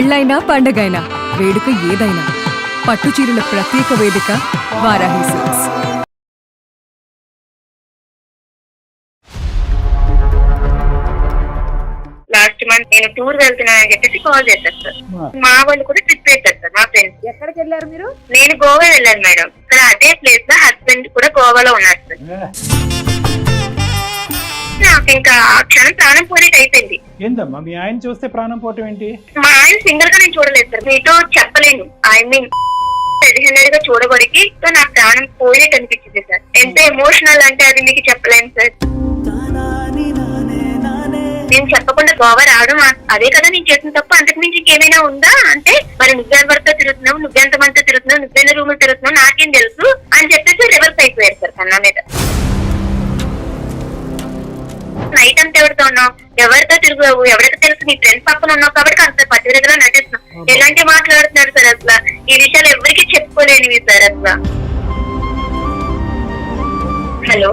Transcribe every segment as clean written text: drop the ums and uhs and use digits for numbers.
పెళ్ళైనా పండగైనా వేడుక ఏదైనా పట్టుచీరల ప్రత్యేక వేదిక వారాహి సిల్క్స్. లాస్ట్ మంత్ నేను టూర్ వెళ్తున్నానని చెప్పేసి కాల్ చేశారు సార్. మా వాళ్ళు కూడా ట్రిప్ వేశారు సార్. మా ఫ్రెండ్స్. ఎక్కడికి వెళ్ళారు మీరు? నేను గోవా వెళ్ళాను మేడం. ఇక్కడ అదే ప్లేస్ లో హస్బెండ్ కూడా గోవాలో ఉన్నారు సార్. నాకు ఇంకా ఆ క్షణం ప్రాణం పోయేట్ అయిపోయింది. ఏందమ్మా మీ ఆయన చూస్తే ప్రాణం పోవటం ఏంటి? మా ఆయన సింగల్ గా నేను చూడలేదు సార్. మీతో చెప్పలేను. ఐ మీన్ రెడీ గా చూడబడికి నా ప్రాణం పోయేట్ అనిపించింది సార్. ఎంత ఎమోషనల్ అంటే అది మీకు చెప్పలేను సార్. నేను చెప్పకుండా గోవా రావడం అదే కదా నేను చేసిన తప్ప. అంతకు మించి ఇంకేమైనా ఉందా అంటే మరి నువ్వెవరితో తిరుగుతున్నావు, నువ్వెంతమందితో తిరుగుతున్నావు, నువ్వెన్న రూములు తిరుగుతున్నావు నాకేం తెలుసు అని చెప్పేసి రివర్స్ అయిపోయారు సార్ కన్నా మీద. నైట్ అంతా ఎవరితో ఉన్నావు, ఎవరితో తిరుగుతావు, ఎవరికి తెలుసు నీ ఫ్రెండ్స్ పక్కన ఉన్నావు కాబట్టి అంత పట్టుదలగా నటిస్తున్నావు. ఎలాంటి మాట్లాడుతున్నారు సార్ అసలు. ఈ విషయాలు ఎవరికి చెప్పుకోలేనివి సార్ అసలు. హలో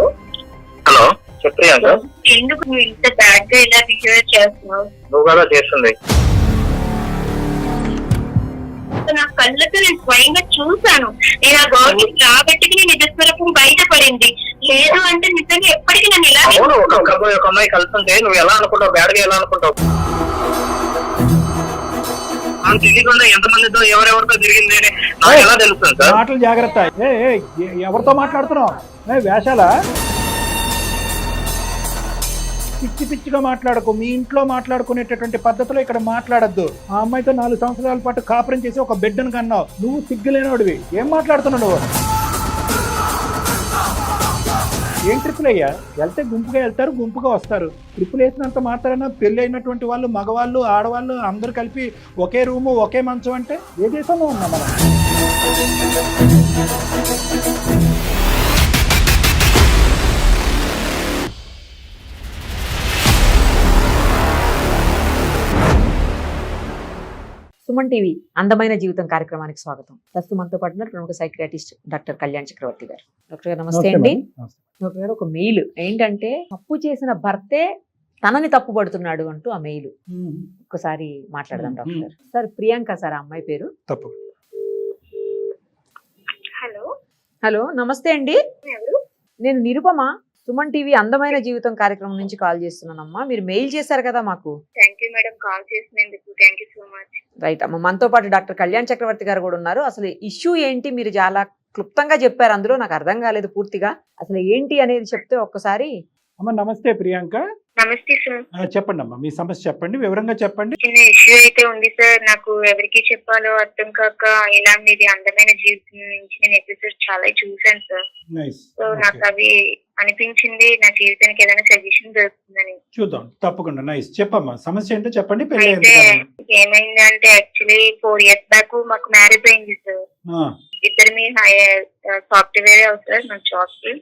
హలో చెప్పియాంక ఎందుకు నువ్వు ఇంత బ్యాడ్ గా ఇలా బిహేవ్ చేస్తున్నావు? నువ్వు కదా చేస్తుంది. నా కళ్ళతో నేను స్వయంగా చూసాను. నేను ఆ గవర్నమెంట్ రాబట్టి నేను నిజస్వరూపం బయటపడింది. లేదు అంటే నిజంగా ఎప్పటికీ నన్ను ఇలా ఒక అమ్మాయి కలుస్తుంటే నువ్వు ఎలా అనుకుంటావు, బ్యాడ్ గా ఎలా అనుకుంటావు? మనం తెలియకుండా ఎంతమందితో ఎవరెవరితో తిరిగింది నాకు ఎలా తెలుస్తుంది సార్? మాటలు జాగ్రత్త. ఎవరితో మాట్లాడుతున్నావు? వేషాలా? పిచ్చి పిచ్చిగా మాట్లాడకు. మీ ఇంట్లో మాట్లాడుకునేటటువంటి పద్ధతిలో ఇక్కడ మాట్లాడద్దు. ఆ అమ్మాయితో 4 సంవత్సరాల పాటు కాపురం చేసి ఒక బిడ్డను కన్నావు. నువ్వు సిగ్గులేనోడివి. ఏం మాట్లాడుతున్నావు నువ్వు? ఏం ట్రిప్పులు అయ్యా? వెళ్తే గుంపుగా వెళ్తారు, గుంపుగా వస్తారు. ట్రిప్పులు వేసినంత మాత్రాన పెళ్లి అయినటువంటి వాళ్ళు, మగవాళ్ళు, ఆడవాళ్ళు అందరూ కలిపి ఒకే రూము, ఒకే మంచం అంటే ఏ దేశంలో ఉన్నాం మనం? సుమన్ టీవీ అందమైన జీవితం కార్యక్రమానికి స్వాగతం. ప్రస్తుతం మనతో పాటు ప్రముఖ సైకియాట్రిస్ట్ డాక్టర్ కళ్యాణ్ చక్రవర్తి గారు. డాక్టర్ గారు నమస్తే అండి. డాక్టర్ గారు ఒక మెయిల్ ఏంటంటే తప్పు చేసిన భర్తే తనని తప్పు పడుతున్నాడు అంటూ ఆ మెయిల్ ఒక్కసారి మాట్లాడదాం డాక్టర్ గారు. సార్ ప్రియాంక సార్ ఆ అమ్మాయి పేరు. తప్పు. హలో హలో నమస్తే అండి. నేను నిరుపమ, సుమన్ టీవీ అందమైన జీవితం కార్యక్రమం నుంచి కాల్ చేస్తున్నానమ్మా. మీరు మెయిల్ చేశారు కదా మాకు. థ్యాంక్ యూ మేడం కాల్ చేసినందుకు. Thank you so much. Right అమ్మ, మనతో పాటు డాక్టర్ కళ్యాణ్ చక్రవర్తి గారు కూడా ఉన్నారు. అసలు ఇష్యూ ఏంటి మీరు చాలా క్లుప్తంగా చెప్పారు. అందులో నాకు అర్థం కాలేదు పూర్తిగా. అసలు ఏంటి అనేది చెప్తే ఒక్కసారి. అమ్మ నమస్తే ప్రియాంక. నమస్తే సార్. చెప్పండి అమ్మా, మీ సమస్య చెప్పండి, వివరంగా చెప్పండి. చిన్న ఇష్యూ అయితే ఉంది సార్. నాకు ఎవరికి చెప్పాలో అర్థం కాక ఇలా మీది అందమైన జీవితం నుంచి నేను ఎపిసోడ్ చాలా చూసాను సార్. సో నాకు అవి అనిపించింది నా జీవితానికి ఏదైనా సజెషన్ దొరుకుతుందని. చూద్దాం తప్పకుండా. నైస్. చెప్పమ్మా సమస్య ఏంటో చెప్పండి. అయితే ఏమైందంటే యాక్చువల్లీ 4 years బ్యాక్ మాకు మ్యారేజ్ అయింది సార్. ఇద్దరు మీ సాఫ్ట్వేర్ సార్ నా జాబ్ కి.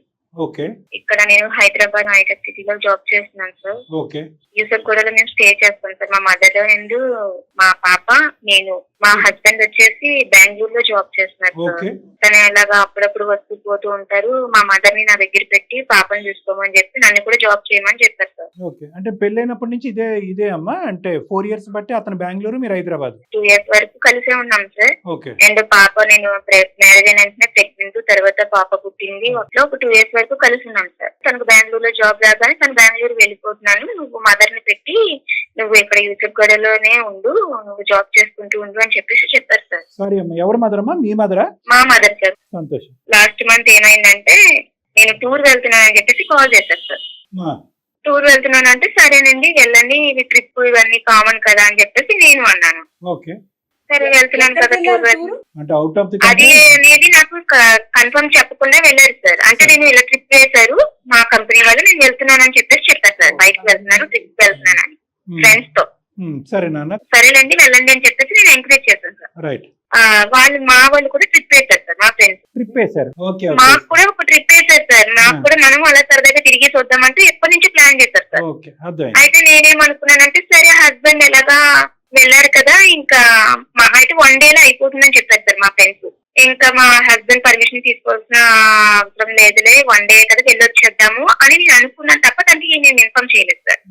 ఓకే. ఇక్కడ నేను హైదరాబాద్ హైటెక్ సిటీలో జాబ్ చేస్తున్నాను సార్. ఓకే. యూసఫ్గూడలో మేము స్టే చేస్తాను సార్. మా మదర్ అండ్ మా పాప, నేను. మా హస్బెండ్ వచ్చేసి బెంగళూరులో జాబ్ చేస్తున్నారు సార్. తను అలాగా అప్పుడప్పుడు వస్తూ పోతూ ఉంటారు. మా మదర్ ని నా దగ్గర పెట్టి పాపని చూసుకోమని చెప్పి నన్ను కూడా జాబ్ చేయమని చెప్పారు సార్. ఓకే. అంటే పెళ్ళైనప్పటి నుంచి ఇదే అమ్మా? అంటే 4 years బట్టి అతను బెంగళూరు, మీరు హైదరాబాద్. 2 years వరకు కలిసే ఉన్నాం సార్. ఓకే. అండ్ పాప నేను మ్యారేజ్ అయిన వెంటనే ప్రెగ్నెంట్, తర్వాత పాప పుట్టింది. ఒక 2 years వరకు కలిసి ఉన్నాం సార్. తనకు బెంగళూరులో జాబ్ రాగానే తను బెంగళూరు వెళ్ళిపోతున్నాను, నువ్వు మదర్ ని పెట్టి నువ్వు ఇక్కడ యూసఫ్గూడలోనే ఉండు, నువ్వు జాబ్ చేసుకుంటూ ఉండు అని చెప్పేసి చెప్పారు సార్. సారీ అమ్మా, ఎవరు మదర్ అమ్మా? మీ మదరా? మా మదర్ సార్. సంతోషం. లాస్ట్ మంత్ ఏమైందంటే నేను టూర్ వెళ్తున్నానని చెప్పేసి కాల్ చేశారు సార్. టూర్ వెళ్తున్నానంటే సరేనండి వెళ్ళండి, ఇది ట్రిప్ ఇవన్నీ కామన్ కదా అని చెప్పేసి నేను అన్నాను. ఓకే. సరే వెళ్తున్నాను కదా టూర్. అంటే అవుట్ ఆఫ్ ది అది అనేది నాకు కన్ఫర్మ్ చెప్పకుండా వెళ్ళారు సార్. అంటే నేను ఇలా ట్రిప్ వేశారు మా కంపెనీ వాళ్ళు, నేను వెళ్తున్నానని చెప్పేసి చెప్పారు సార్. బైక్ వెళ్తున్నాను, ట్రిప్ వెళ్తున్నానని ఫ్రెండ్స్ తో. సరే నాన్న, సరేనండి వెళ్ళండి అని చెప్పేసి నేను ఎంకరేజ్ చేశాను సార్. రైట్. మా వాళ్ళు కూడా ట్రిప్ వేశారు సార్. మా ఫ్రెండ్స్ ట్రిప్ వేశారు. ఓకే. మాకు కూడా ఒక ట్రిప్ వేశారు సార్. నాకు కూడా మనం అలా సరదాగా తిరిగి చూద్దామంటే ఎప్పటి నుంచి ప్లాన్ చేశారు సార్. ఓకే. అర్థం. అయితే నేనేమనుకున్నానంటే సరే హస్బెండ్ ఎలాగా వెళ్ళారు కదా ఇంకా మా అయితే 1 day లో అయిపోతుందని చెప్పారు సార్ మా ఫ్రెండ్స్. ఇంకా మా హస్బెండ్ పర్మిషన్ తీసుకోవాల్సిన అవసరం లేదులే, 1 day కదా వెళ్ళొచ్చేద్దాము అని నేను అనుకున్నాను తప్ప తనకి నేను ఇన్ఫార్మ్ చేయలేదు సార్.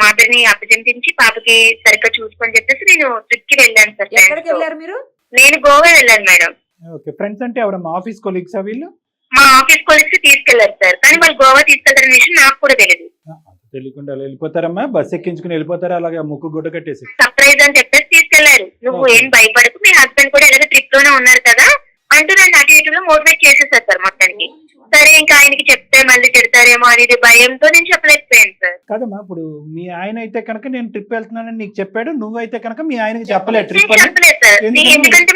మదర్ ని అభ్యర్థించి పాపకి సరిగ్గా చూసుకొని చెప్పేసి నేను ట్రిప్ కి వెళ్ళాను సార్. ఎక్కడికి వెళ్ళారు మీరు? నేను గోవా వెళ్ళాను మేడం. ఓకే, ఫ్రెండ్స్ అంటే ఎవరమ్మా? ఆఫీస్ కొలీగ్సా వీళ్ళు? మా ఆఫీస్ కొలీగ్స్ తీసుకెళ్లారు సార్, కానీ వాళ్ళు గోవా తీసుకెళ్తారనే విషయం నాకు కూడా తెలియదు. తెలియకుండా వెళ్ళిపోతారమ్మా, బస్ ఎక్కించుకుని వెళ్ళిపోతారా అలాగే ముక్కు గుడ్డ కట్టేసి? సర్ప్రైజ్ అని చెప్పేసి తీసుకెళ్లారు. నువ్వు ఏం భయపడకు, మీ హస్బెండ్ కూడా ఎలాగో ట్రిప్ లోనే ఉన్నారు కదా అంటూ నన్ను అటు ఇటులో మోటివేట్ చేసేసారు సార్ మొత్తానికి. సరే ఇంకా ఆయనకి చెప్తే మళ్ళీ తిడతారేమో అనేది భయంతో నేను చెప్పలేకపోయాను సార్. కాదమ్మా, ఇప్పుడు మీ ఆయన అయితే కనుక నేను ట్రిప్ వెళ్తున్నానని నీకు చెప్పాడు, నువ్వైతే కనుక మీ ఆయనకి చెప్పలేదు ట్రిప్ నేను అని? చెప్పలేదు సార్, ఎందుకంటే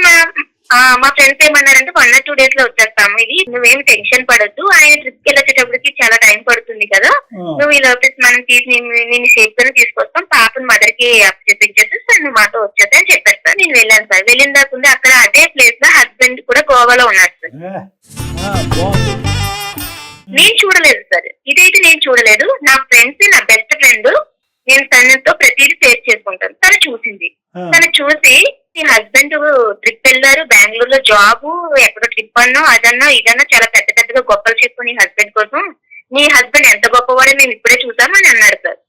మా ఫ్రెండ్స్ ఏమన్నారంటే 1 or 2 days లో వచ్చేస్తాము, ఇది నువ్వేం టెన్షన్ పడద్దు, ఆయన ట్రిప్ కి వెళ్ళేటప్పటికి చాలా టైం పడుతుంది కదా, నువ్వు ఈ లోపల మనం నేను సేఫ్ గానే తీసుకొస్తాం, పాపని మదర్ కి చెప్పించేసి నువ్వు మాతో వచ్చేస్తా అని చెప్పారు సార్. నేను వెళ్ళాను సార్. వెళ్ళిన దాకా అక్కడ అదే ప్లేస్ లో హస్బెండ్ కూడా గోవాలో ఉన్నారు సార్. నేను చూడలేదు సార్, ఇదైతే నేను చూడలేదు. నా ఫ్రెండ్స్, నా బెస్ట్ ఫ్రెండ్, నేను తనతో ప్రతిదీ షేర్ చేసుకుంటాను. తను చూసింది. తను చూసి నీ హస్బెండ్ ట్రిప్ వెళ్ళారు, బెంగళూరులో జాబ్, ఎక్కడో ట్రిప్ అన్నా అదన్నా ఇదన్నా చాలా పెద్ద పెద్దగా గొప్పలు చెప్పు నీ హస్బెండ్ కోసం, నీ హస్బెండ్ ఎంత గొప్పవాడో మేము ఇప్పుడే చూసామని అన్నారు సార్.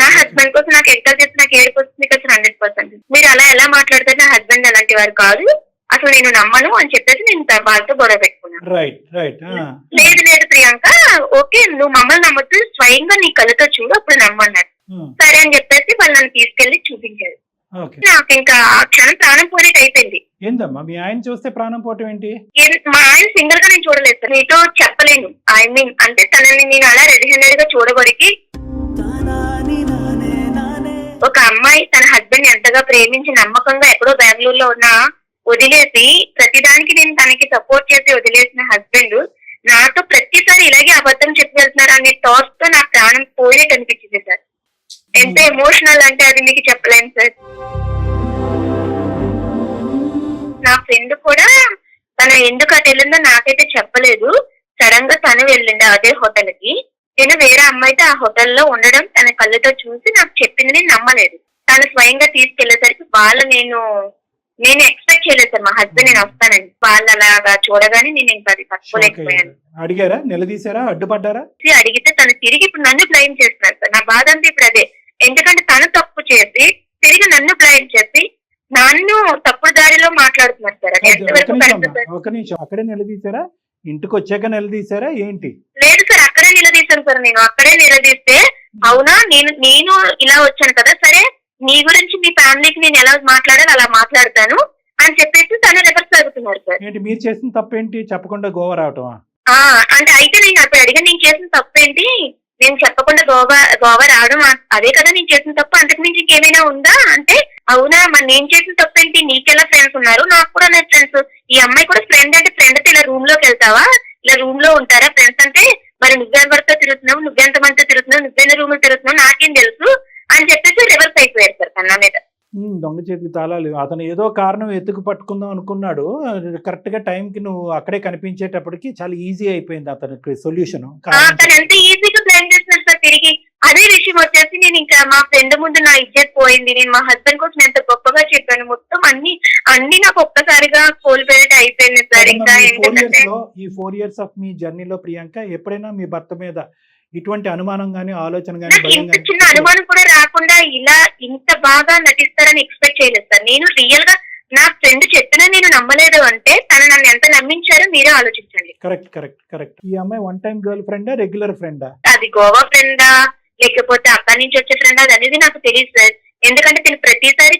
నా హస్బెండ్ కోసం నాకు ఎంత చేసి నాకు ఏడుపు వస్తుంది కదా 100%. మీరు అలా ఎలా మాట్లాడతారు, నా హస్బెండ్ అలాంటి వారు కాదు, అసలు నేను నమ్మను అని చెప్పేసి నేను వాళ్ళతో గొడవ పెట్టుకున్నాను. లేదు లేదు ప్రియాంక, ఓకే నువ్వు మమ్మల్ని నమ్మొద్దు, స్వయంగా నీ కళ్ళతో చూడు అప్పుడు నమ్మన్నారు. సరే అని చెప్పేసి వాళ్ళు నన్ను తీసుకెళ్లి చూపించారు. నాకు ఇంకా ఆ క్షణం ప్రాణం పోయినట్టు అయిపోయింది. ఏందమ్మా మీ ఆయన చూస్తే ప్రాణం పోవటం ఏంటి? మా ఆయన సింగిల్ గా నేను చూడలేదు సార్, నీతో చెప్పలేను. ఐ మీన్ అంటే తనని నేను అలా రెడీ హ్యాండెడ్ గా చూడబడికి, ఒక అమ్మాయి తన హస్బెండ్ ఎంతగా ప్రేమించి నమ్మకంగా ఎక్కడో బెంగళూరులో ఉన్నా వదిలేసి, ప్రతిదానికి నేను తనకి సపోర్ట్ చేసి వదిలేసిన హస్బెండ్ నాతో ప్రతిసారి ఇలాగే అబద్ధం చెప్పి వెళ్తున్నారు అనే థాట్స్ తో నా ప్రాణం పోయినట్టు అనిపించింది సార్. ఎంత ఎమోషనల్ అంటే అది మీకు చెప్పలేను సార్. నా ఫ్రెండ్ కూడా తన ఎందుకు అటు వెళ్ళిందో నాకైతే చెప్పలేదు. సడన్ గా తను వెళ్ళింది అదే హోటల్ కి. నేను వేరే అమ్మాయితో ఆ హోటల్లో ఉండడం తన కళ్ళతో చూసి నాకు చెప్పింది, నేను నమ్మలేదు. తను స్వయంగా తీసుకెళ్లేసరికి నేను ఎక్స్పెక్ట్ చేయలేదు సార్ మా హస్బెండ్ నేను వస్తానని. వాళ్ళు అలాగా చూడగానే నేను ఇంకా అది తట్టుకోలేకపోయాను. అడిగారా, నిలదీశారా, అడ్డుపడ్డారా? అడిగితే తను తిరిగి ఇప్పుడు నన్ను బ్లైమ్ చేస్తున్నారు సార్. నా బాధ అంతా ఇప్పుడు అదే. ఎందుకంటే తను తప్పు చేసి తిరిగి నన్ను బ్లైమ్ చేసి నన్ను తప్పుడు దారిలో మాట్లాడుతున్నారు సార్. అది ఎంతవరకు ఒక నిమిషం, అక్కడే నిలదీశారా, ఇంటికి వచ్చాక నిలదీశారా ఏంటి? లేదు సార్, అక్కడే నిలదీశాను సార్. నేను అక్కడే నిలదీస్తే, అవునా నేను ఇలా వచ్చాను కదా, సరే నీ గురించి మీ ఫ్యామిలీకి నేను ఎలా మాట్లాడాలి అలా మాట్లాడతాను అని చెప్పేసి తను రివర్స్ జరుగుతున్నారు సార్. ఏంటి మీరు చేసిన తప్పేంటి, చెప్పకుండా గోవా రావటమా? అంటే అయితే నేను అప్పుడు అడిగా, నేను చేసిన తప్పేంటి, నేను చెప్పకుండా గోవా రావడం అదే కదా నేను చేసిన తప్పు, అంతకు మించి ఇంకేమైనా ఉందా అంటే, అవునా మరి నేను చేసిన తప్పేంటి, నీకెలా ఫ్రెండ్స్ ఉన్నారు, నాకు కూడా నా ఫ్రెండ్స్, ఈ అమ్మాయి కూడా ఫ్రెండ్ అంటే ఫ్రెండ్ అయితే ఇలా రూమ్ లోకి వెళ్తావా, ఇలా రూమ్ లో ఉంటారా ఫ్రెండ్స్ అంటే, మరి నువ్వెవరితో తిరుగుతున్నావు, నువ్వెంతమందితో తిరుగుతున్నావు, నువ్వెన్న రూమ్ లో తిరుగుతున్నావు నాకేం తెలుసు అని చెప్పేసి రివర్స్ అయిపోయారు సార్ కన్నా మీద. దొంగ చేతికి తాళాలు. అతను ఏదో కారణం ఎత్తుకు పట్టుకుందాం అనుకున్నాడు, కరెక్ట్ గా టైం కి నువ్వు అక్కడే కనిపించేటప్పటికి చాలా ఈజీ అయిపోయింది అతనికి సొల్యూషన్. తను ఎంత ఈజీగా ప్లాన్ చేస్తున్నారు సార్ తిరిగి. అదే విషయం వచ్చేసి నేను ఇంకా మా ఫ్రెండ్ ముందు నా ఇజ్జత్ పోయింది. నేను మా హస్బెండ్ కోసం ఎంత గొప్పగా చెప్పాను, మొత్తం అన్ని నాకు ఒక్కసారిగా కోల్పోయేట అయిపోయింది సార్. ఇంకా ఈ 4 years ఆఫ్ మీ జర్నీలో ప్రియాంక ఎప్పుడైనా మీ భర్త మీద ఇటువంటి అనుమానం గానీ ఆలోచన గానీ చిన్న అనుమానం కూడా రాకుండా ఇలా ఇంత బాగా నటిస్తారని ఎక్స్పెక్ట్ చేయలేదు సార్. నేను రియల్ గా నా ఫ్రెండ్ చెప్పినా నేను నమ్మలేదు అంటే తను నన్ను ఎంత నమ్మించారో మీరే ఆలోచించండి. Correct correct correct. ఈ అమ్మాయి వన్ టైం గర్ల్ ఫ్రెండా, రెగ్యులర్ ఫ్రెండా? అది గోవా ఫ్రెండా లేకపోతే అక్కడి నుంచి వచ్చే ఫ్రెండ్ అది అనేది నాకు తెలియదు సార్. ఎందుకంటే తిను ప్రతిసారి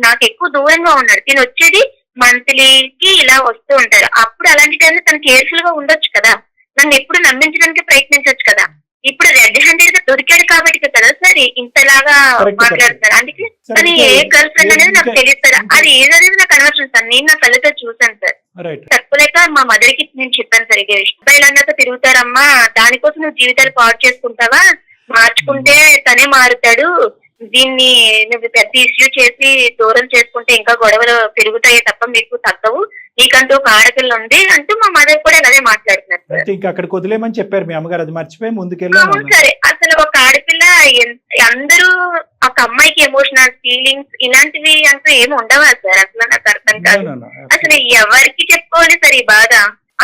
నాకు ఎక్కువ దూరంగా ఉన్నాడు. తిను వచ్చేది మంత్లీకి ఇలా వస్తూ ఉంటారు. అప్పుడు అలాంటి టైంలో తను కేర్ఫుల్ గా ఉండొచ్చు కదా, నన్ను ఎప్పుడు నమ్మించడానికి ప్రయత్నించవచ్చు కదా. ఇప్పుడు రెడ్ హ్యాండెడ్ గా దొరికాడు కాబట్టి కదా సార్ ఇంతలాగా మాట్లాడతారు. అందుకే తను ఏ గర్ల్ ఫ్రెండ్ అనేది నాకు తెలియదు సార్. అది ఏదనేది నాకు అనవసరం సార్, నేను నా కళ్ళతో చూసాను సార్. తక్కువలేక మా మదర్ కి నేను చెప్పాను సార్ ఇదే విషయం. అబ్బాయిలు అన్నాక తిరుగుతారమ్మా, దానికోసం నువ్వు జీవితాలు పాడు చేసుకుంటావా, మార్చుకుంటే తనే మారుతాడు, దీన్ని నువ్వు పెద్ద ఇష్యూ చేసి దూరం చేసుకుంటే ఇంకా గొడవలు పెరుగుతాయి తప్ప మీకు తగ్గవు, నీకంటూ ఒక ఆడపిల్ల ఉంది అంటూ మా మదర్ కూడా అదే మాట్లాడుతున్నారు. ఇంకా అక్కడికి వదిలేమని చెప్పారు మీ అమ్మగారు, అది మర్చిపోయి ముందుకెళ్ళాను. సరే అసలు ఒక ఆడపిల్ల అందరూ ఒక అమ్మాయికి ఎమోషనల్ ఫీలింగ్స్ ఇలాంటివి అంటూ ఏమి ఉండవా సార్? అసలు నాకు అర్థం కాదు. అసలు ఎవరికి చెప్పుకోవాలి సార్ ఈ బాధ?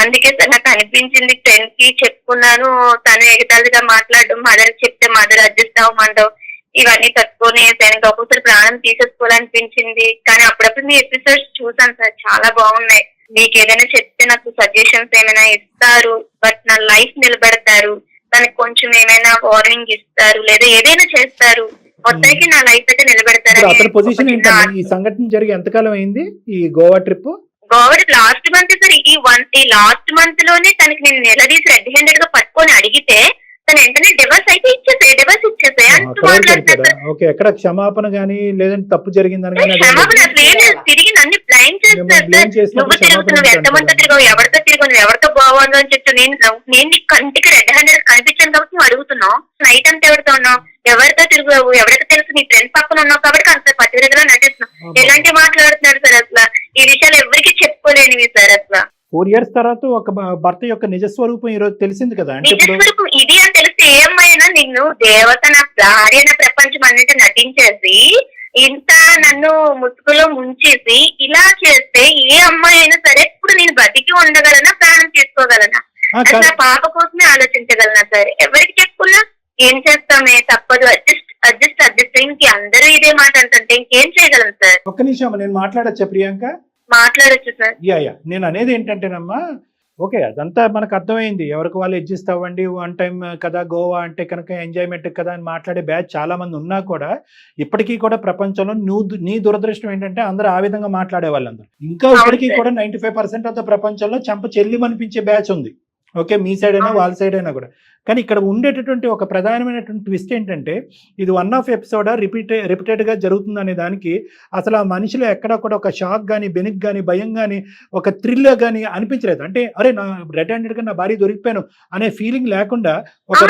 అందుకే సార్ నాకు అనిపించింది, ఫ్రెండ్ కి చెప్పుకున్నాను, తను ఎగతాళిగా మాట్లాడడం, మదర్ చెప్తే మదర్ అడ్జస్ట్ అవ్వమంటావు, ఇవన్నీ తట్టుకొని ఆయనకి ఒక్కొక్కసారి ప్రాణం తీసేసుకోవాలనిపించింది. కానీ అప్పుడప్పుడు మీ ఎపిసోడ్స్ చూసాను సార్, చాలా బాగున్నాయి. మీకు ఏదైనా చెప్తే నాకు సజెషన్స్ ఏమైనా ఇస్తారు, బట్ నా లైఫ్ నిలబెడతారు, దానికి కొంచెం ఏమైనా వార్నింగ్ ఇస్తారు, లేదా ఏదైనా చేస్తారు, మొత్తానికి నా లైఫ్ అయితే నిలబెడతారు. అతని పొజిషన్ ఏంటంటే ఈ సంఘటన జరిగి ఎంతకాలం అయింది ఈ Goa trip? Goa last month sir. ఈ లాస్ట్ మంత్ లోనే తనకి నేను నిలదీసి రెడ్ హ్యాండెడ్ గా పట్టుకొని అడిగితే తను వెంటనే డివర్స్ అయితే ఇచ్చేసే అంటూ మాట్లాడుతున్నారు. ఓకే, ఎక్కడ క్షమాపణ గానీ లేదంటే తప్పు జరిగిందని క్షమాపణ అసలు ఏం లేదు, తిరిగి నన్ను బ్లైమ్ చేస్తారు సార్. నువ్వు తిరుగుతున్నావు, ఎంతమందితో తిరిగావు, ఎవరితో తిరిగావు, నువ్వు ఎవరితో బాగుందో అని చెప్పి నేను నీ కంటికి రెడ్ హ్యాండెడ్ కనిపించాను కాబట్టి నువ్వు అడుగుతున్నావు. నైట్ అంతా ఎవరితో ఉన్నావు, ఎవరితో తిరిగావు, ఎవరికి తెలుసు, నీ ఫ్రెండ్స్ పక్కన ఉన్నావు కాబట్టి అంత పట్టుదలగా నటిస్తున్నావు. ఎలాంటి మాట్లాడుతున్నాడు సార్ అసలు. ఈ విషయాలు ఎవరికి చెప్పుకోలేనివి సార్ అసలు. 4 years తర్వాత ఒక భర్త యొక్క నిజస్వరూపం ఈ రోజు తెలిసింది కదా. అంటే నిజస్వరూపం ఇది అని తెలిసి ఏ అమ్మాయినా నిన్ను దేవత, నా భార్య, నా ప్రపంచం అన్నిటి నటించేసి ఇంత నన్ను ముసుగులో ముంచేసి ఇలా చేస్తే ఏ అమ్మాయి అయినా సరే ఇప్పుడు నేను బతికి ఉండగలనా, ప్రాణం తీసుకోగలనా, అసలు నా పాప కోసమే ఆలోచించగలనా సార్. ఎవరికి చెప్పుకున్నా ఏం చేస్తామే, తప్పదు, అడ్జస్ట్ ఇంక అందరూ ఇదే మాట అంటే ఇంకేం చేయగలను సార్. ఒక్క నిమిషం నేను మాట్లాడచ్చా ప్రియాంక? మాట్లాడచ్చు సార్. యా నేను అనేది ఏంటంటేనమ్మా, ఓకే అదంతా మనకు అర్థమైంది, ఎవరికి వాళ్ళు అడ్జస్ట్ అవ్వండి, 1 time కదా గోవా అంటే కనుక ఎంజాయ్మెంట్ కదా అని మాట్లాడే బ్యాచ్ చాలా మంది ఉన్నా కూడా ఇప్పటికీ కూడా ప్రపంచంలో నీ దురదృష్టం ఏంటంటే అందరూ ఆ విధంగా మాట్లాడే వాళ్ళందరూ ఇంకా ఇప్పటికీ కూడా 95% ఆఫ్ ద ప్రపంచంలో చెంప చెల్లి అనిపించే బ్యాచ్ ఉంది. ఓకే, మీ సైడ్ అయినా వాళ్ళ సైడ్ అయినా కూడా. కానీ ఇక్కడ ఉండేటటువంటి ఒక ప్రధానమైనటువంటి ట్విస్ట్ ఏంటంటే ఇది 1 off ఎపిసోడా రిపీటెడ్గా జరుగుతుందనే దానికి అసలు ఆ మనిషిలో ఎక్కడ కూడా ఒక షాక్ కానీ, బెనిక్ కానీ, భయం కానీ, ఒక థ్రిల్ కానీ అనిపించలేదు. అంటే అరే నా రెడ్ హ్యాండెడ్గా నా భార్య దొరికిపోయాను అనే ఫీలింగ్ లేకుండా ఒక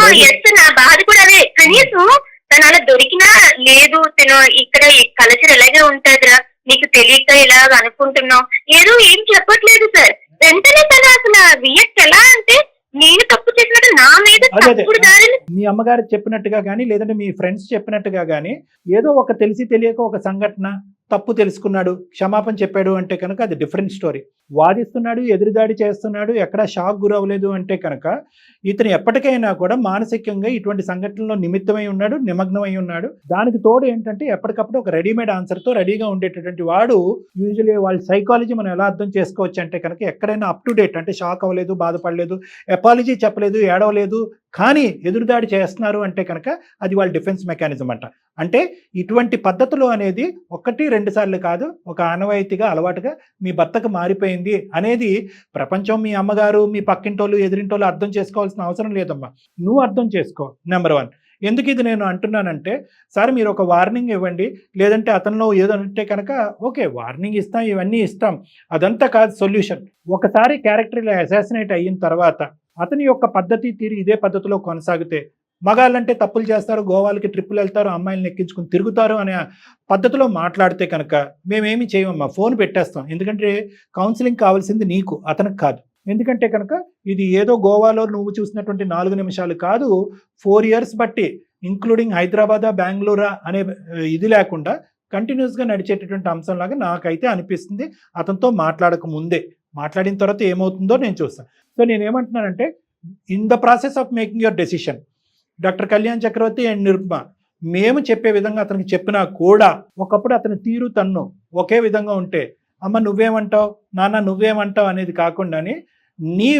నా బాధ కూడా అదే. కనీసం తను అలా దొరికినా లేదు, తను ఇక్కడ కల్చర్ ఎలాగే ఉంటుందిరా, నీకు తెలియక ఇలా అనుకుంటున్నావు, ఏదో ఏం చెప్పట్లేదు సార్. వెంటనే తను అసలు రియాక్ట్ ఎలా అంటే నేను తప్పు చేసినట్టు నా మీద తప్పుడు దారిని. మీ అమ్మగారు చెప్పినట్టుగా కానీ లేదంటే మీ ఫ్రెండ్స్ చెప్పినట్టుగా కానీ ఏదో ఒక తెలిసి తెలియక ఒక సంఘటన తప్పు తెలుసుకున్నాడు, క్షమాపణ చెప్పాడు అంటే కనుక అది డిఫరెంట్ స్టోరీ. వాదిస్తున్నాడు, ఎదురుదాడి చేస్తున్నాడు, ఎక్కడా షాక్ గురవ్వలేదు అంటే కనుక ఇతను ఎప్పటికైనా కూడా మానసికంగా ఇటువంటి సంఘటనలో నిమిత్తమై ఉన్నాడు, నిమగ్నమై ఉన్నాడు. దానికి తోడు ఏంటంటే ఎప్పటికప్పుడు ఒక రెడీమేడ్ ఆన్సర్తో రెడీగా ఉండేటటువంటి వాడు. యూజువల్లీ వాళ్ళ సైకాలజీ మనం ఎలా అర్థం చేసుకోవచ్చు అంటే కనుక ఎక్కడైనా అప్ టు డేట్, అంటే షాక్ అవ్వలేదు, బాధపడలేదు, అపాలజీ చెప్పలేదు, ఏడవలేదు, కానీ ఎదురుదాడి చేస్తున్నారు అంటే కనుక అది వాళ్ళ డిఫెన్స్ మెకానిజం అంట. అంటే ఇటువంటి పద్ధతులు అనేది 1-2 సార్లు కాదు, ఒక ఆనవాయితీగా అలవాటుగా మీ భర్తకు మారిపోయింది అనేది ప్రపంచం, మీ అమ్మగారు, మీ పక్కింటోళ్ళు, ఎదురింటోళ్ళు అర్థం చేసుకోవాల్సిన అవసరం లేదమ్మా. నువ్వు అర్థం చేసుకో. నెంబర్ 1. ఎందుకు ఇది నేను అంటున్నానంటే సార్ మీరు ఒక వార్నింగ్ ఇవ్వండి, లేదంటే అతనిలో ఏదో అంటే కనుక ఓకే వార్నింగ్ ఇస్తాం, ఇవన్నీ ఇస్తాం, అదంతా కాదు సొల్యూషన్. ఒకసారి క్యారెక్టర్ ఇలా అసాసినేట్ అయిన తర్వాత అతని యొక్క పద్ధతి తీరు ఇదే పద్ధతిలో కొనసాగితే, మగాళ్ళంటే తప్పులు చేస్తారు, గోవాలకి ట్రిప్పులు వెళ్తారు, అమ్మాయిలను ఎక్కించుకుని తిరుగుతారు అనే పద్ధతిలో మాట్లాడితే కనుక మేమేమి చేయమమ్మా, ఫోన్ పెట్టేస్తాం. ఎందుకంటే కౌన్సిలింగ్ కావాల్సింది నీకు, అతనికి కాదు. ఎందుకంటే కనుక ఇది ఏదో గోవాలో నువ్వు చూసినటువంటి 4 నిమిషాలు కాదు, 4 years బట్టి ఇంక్లూడింగ్ హైదరాబాదా, బెంగళూరా అనే ఇది లేకుండా కంటిన్యూస్గా నడిచేటటువంటి అంశంలాగా నాకైతే అనిపిస్తుంది. అతనితో మాట్లాడక ముందే, మాట్లాడిన తర్వాత ఏమవుతుందో నేను చూస్తాను. సో నేనేమంటున్నానంటే in the process of making your decision, doctor Kalyan Chakravarthy and Nirupama మేము చెప్పే విధంగా అతనికి చెప్పినా కూడా ఒకప్పుడు అతని తీరు తన్ను ఒకే విధంగా ఉంటే అమ్మ నువ్వేమంటావు, నాన్న నువ్వేమంటావు అనేది కాకుండానే నీ